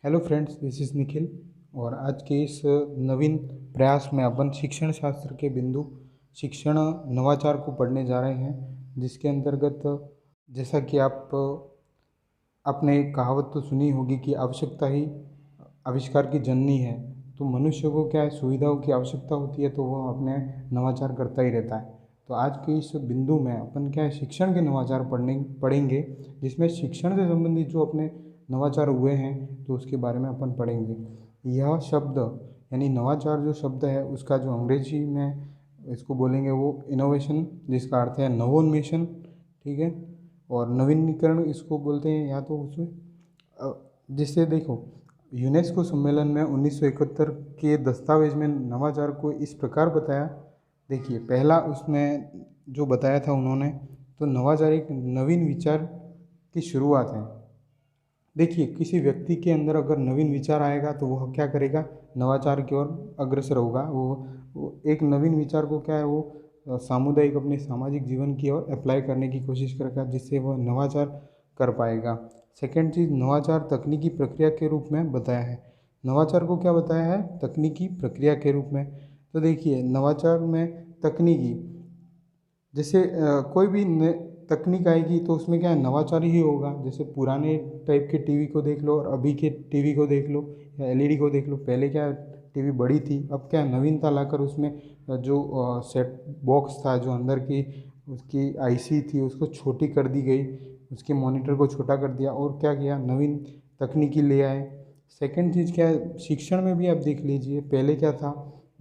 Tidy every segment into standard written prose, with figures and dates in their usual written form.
Hello friends, this is Nikhil. और आज के इस नवीन प्रयास में अपन शिक्षण शास्त्र के बिंदु शिक्षण नवाचार को पढ़ने जा रहे हैं, जिसके अंतर्गत जैसा कि आपने एक कहावत तो सुनी होगी कि आवश्यकता ही आविष्कार की जननी है। तो मनुष्य को क्या है, सुविधाओं की आवश्यकता होती है तो वह अपने नवाचार करता ही रहता है। तो आज के इस बिंदु में अपन क्या है, शिक्षण के नवाचार पढ़ेंगे, जिसमें शिक्षण से संबंधित जो अपने नवाचार हुए हैं तो उसके बारे में अपन पढ़ेंगे। यह शब्द यानी नवाचार जो शब्द है उसका जो अंग्रेजी में इसको बोलेंगे वो इनोवेशन, जिसका अर्थ है नवोन्मेषण। ठीक है। और नवीनीकरण इसको बोलते हैं, या तो उसमें जिससे देखो, यूनेस्को सम्मेलन में 1971 के दस्तावेज में नवाचार को इस प्रकार बताया। देखिए, पहला उसमें जो बताया था उन्होंने, तो नवाचार एक नवीन विचार की शुरुआत है। देखिए, किसी व्यक्ति के अंदर अगर नवीन विचार आएगा तो वह क्या करेगा, नवाचार की ओर अग्रसर होगा। वो एक नवीन विचार को क्या है, वो सामुदायिक अपने सामाजिक जीवन की ओर अप्लाई करने की कोशिश करेगा, जिससे वह नवाचार कर पाएगा। सेकेंड चीज़, नवाचार तकनीकी प्रक्रिया के रूप में बताया है। नवाचार को क्या बताया है, तकनीकी प्रक्रिया के रूप में। तो देखिए, नवाचार में तकनीकी जैसे कोई भी तकनीक आएगी तो उसमें क्या है, नवाचार ही होगा। जैसे पुराने टाइप के टीवी को देख लो और अभी के टीवी को देख लो या एलईडी को देख लो। पहले क्या टीवी बड़ी थी, अब क्या नवीनता लाकर उसमें जो सेट बॉक्स था, जो अंदर की उसकी आईसी थी, उसको छोटी कर दी गई, उसके मॉनिटर को छोटा कर दिया और क्या किया, नवीन तकनीकी ले आए। सेकंड चीज़ क्या है, शिक्षण में भी आप देख लीजिए, पहले क्या था,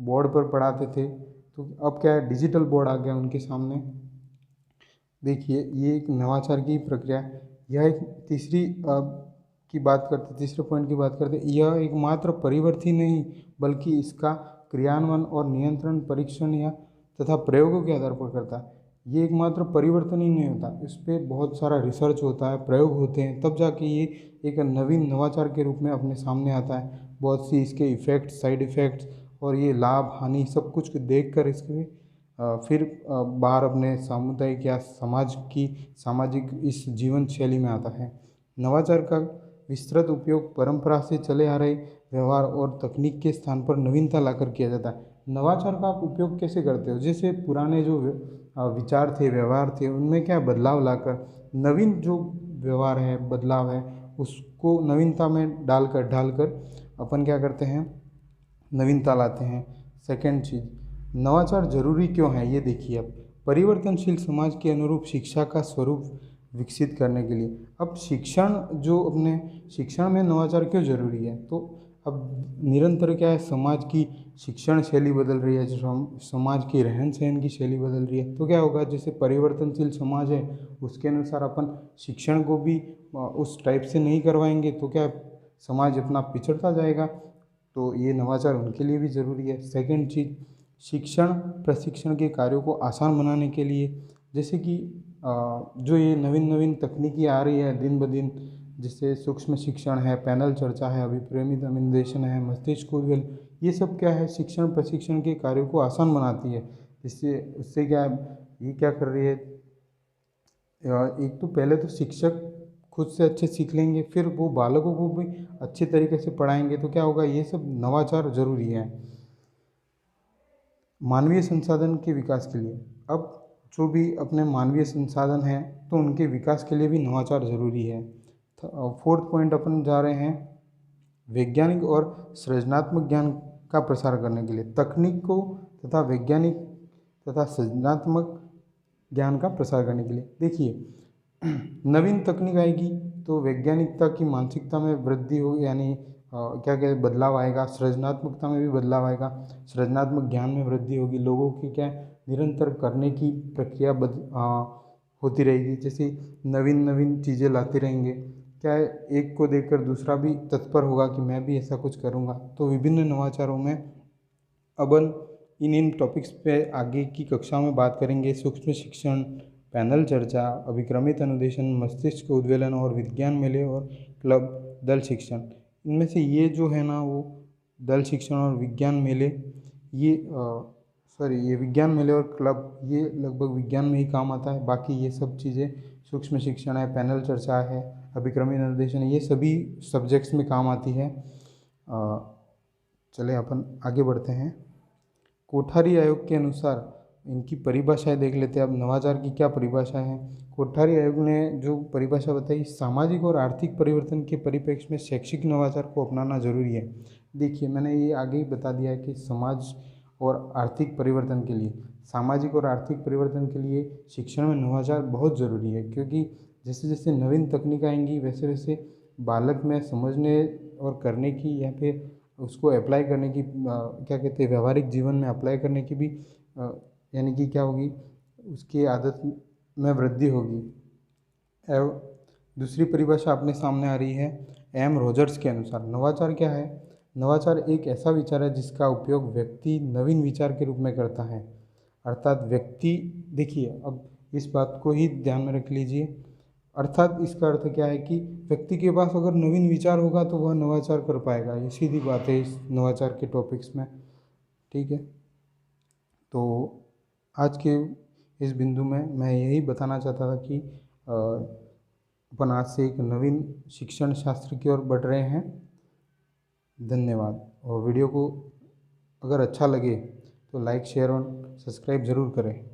बोर्ड पर पढ़ाते थे, तो अब क्या है, डिजिटल बोर्ड आ गया उनके सामने। देखिए, ये एक नवाचार की प्रक्रिया है। यह एक तीसरे पॉइंट की बात करते, यह एक मात्र परिवर्तन ही नहीं, बल्कि इसका क्रियान्वयन और नियंत्रण परीक्षण या तथा प्रयोगों के आधार पर करता है। ये एक मात्र परिवर्तन ही नहीं होता, इस पर बहुत सारा रिसर्च होता है, प्रयोग होते हैं, तब जाके ये एक नवीन नवाचार के रूप में अपने सामने आता है। बहुत सी इसके इफ़ेक्ट्स, साइड इफ़ेक्ट्स और ये लाभ हानि सब कुछ देख कर इसके फिर बाहर अपने सामुदायिक या सामाजिक इस जीवन शैली में आता है। नवाचार का विस्तृत उपयोग परंपरा से चले आ रहे व्यवहार और तकनीक के स्थान पर नवीनता लाकर किया जाता है। नवाचार का आप उपयोग कैसे करते हो, जैसे पुराने जो विचार थे, व्यवहार थे, उनमें क्या बदलाव लाकर नवीन जो व्यवहार है, बदलाव है, उसको नवीनता में ढालकर अपन क्या करते हैं, नवीनता लाते हैं। सेकंड चीज़, नवाचार जरूरी क्यों है, ये देखिए। अब परिवर्तनशील समाज के अनुरूप शिक्षा का स्वरूप विकसित करने के लिए, अब शिक्षण में नवाचार क्यों जरूरी है, तो अब निरंतर क्या है, समाज की शिक्षण शैली बदल रही है, जो समाज की रहन सहन की शैली बदल रही है, तो क्या होगा, जैसे परिवर्तनशील समाज है उसके अनुसार अपन शिक्षण को भी उस टाइप से नहीं करवाएंगे तो क्या समाज अपना पिछड़ता जाएगा। तो ये नवाचार उनके लिए भी ज़रूरी है। सेकंड चीज़, शिक्षण प्रशिक्षण के कार्यों को आसान बनाने के लिए, जैसे कि जो ये नवीन नवीन तकनीकी आ रही है दिन ब दिन, जैसे सूक्ष्म शिक्षण है, पैनल चर्चा है, अभिप्रेमित अनुदेशन है, मस्तिष्क उद्वेल, ये सब क्या है, शिक्षण प्रशिक्षण के कार्यों को आसान बनाती है। जिससे उससे क्या है, ये क्या कर रही है, एक तो पहले तो शिक्षक खुद से अच्छे सीख लेंगे, फिर वो बालकों को भी अच्छे तरीके से पढ़ाएंगे, तो क्या होगा, ये सब नवाचार जरूरी है। मानवीय संसाधन के विकास के लिए, अब जो भी अपने मानवीय संसाधन हैं तो उनके विकास के लिए भी नवाचार ज़रूरी है। फोर्थ पॉइंट अपन जा रहे हैं, वैज्ञानिक और सृजनात्मक ज्ञान का प्रसार करने के लिए, तकनीक को तथा वैज्ञानिक तथा सृजनात्मक ज्ञान का प्रसार करने के लिए। देखिए, नवीन तकनीक आएगी तो वैज्ञानिकता की मानसिकता में वृद्धि होगी, यानी क्या क्या बदलाव आएगा, सृजनात्मकता में भी बदलाव आएगा, सृजनात्मक ज्ञान में वृद्धि होगी, लोगों की क्या निरंतर करने की प्रक्रिया होती रहेगी। जैसे नवीन नवीन चीज़ें लाते रहेंगे, क्या है, एक को देखकर दूसरा भी तत्पर होगा कि मैं भी ऐसा कुछ करूँगा। तो विभिन्न नवाचारों में अपन इन टॉपिक्स पे आगे की कक्षाओं में बात करेंगे। सूक्ष्म शिक्षण, पैनल चर्चा, अभिक्रमित अनुदेशन, मस्तिष्क उद्वेलन और विज्ञान मेले और क्लब, दल शिक्षण। इनमें से ये जो है ना, वो दल शिक्षण और विज्ञान मेले, ये सॉरी, ये विज्ञान मेले और क्लब ये लगभग विज्ञान में ही काम आता है। बाकी ये सब चीज़ें सूक्ष्म शिक्षण है, पैनल चर्चा है, अभिक्रमी निर्देशन, ये सभी सब्जेक्ट्स में काम आती है। चले अपन आगे बढ़ते हैं। कोठारी आयोग के अनुसार इनकी परिभाषाएं देख लेते हैं। अब नवाचार की क्या परिभाषा है। कोठारी आयोग ने जो परिभाषा बताई, सामाजिक और आर्थिक परिवर्तन के परिप्रेक्ष्य में शैक्षिक नवाचार को अपनाना जरूरी है। देखिए, मैंने ये आगे ही बता दिया है कि समाज और आर्थिक परिवर्तन के लिए, सामाजिक और आर्थिक परिवर्तन के लिए शिक्षण में नवाचार बहुत ज़रूरी है, क्योंकि जैसे जैसे नवीन तकनीक आएंगी वैसे वैसे बालक में समझने और करने की या फिर उसको अप्लाई करने की क्या कहते हैं, व्यावहारिक जीवन में अप्लाई करने की भी यानी कि क्या होगी, उसकी आदत में वृद्धि होगी। एवं दूसरी परिभाषा अपने सामने आ रही है एम रोजर्स के अनुसार। नवाचार क्या है। नवाचार एक ऐसा विचार है जिसका उपयोग व्यक्ति नवीन विचार के रूप में करता है। अर्थात व्यक्ति, देखिए अब इस बात को ही ध्यान में रख लीजिए, अर्थात इसका अर्थ क्या है कि व्यक्ति के पास अगर नवीन विचार होगा तो वह नवाचार कर पाएगा। ये सीधी बात है इस नवाचार के टॉपिक्स में। ठीक है, तो आज के इस बिंदु में मैं यही बताना चाहता था कि अपन आज से एक नवीन शिक्षण शास्त्र की ओर बढ़ रहे हैं। धन्यवाद। और वीडियो को अगर अच्छा लगे तो लाइक, शेयर और सब्सक्राइब ज़रूर करें।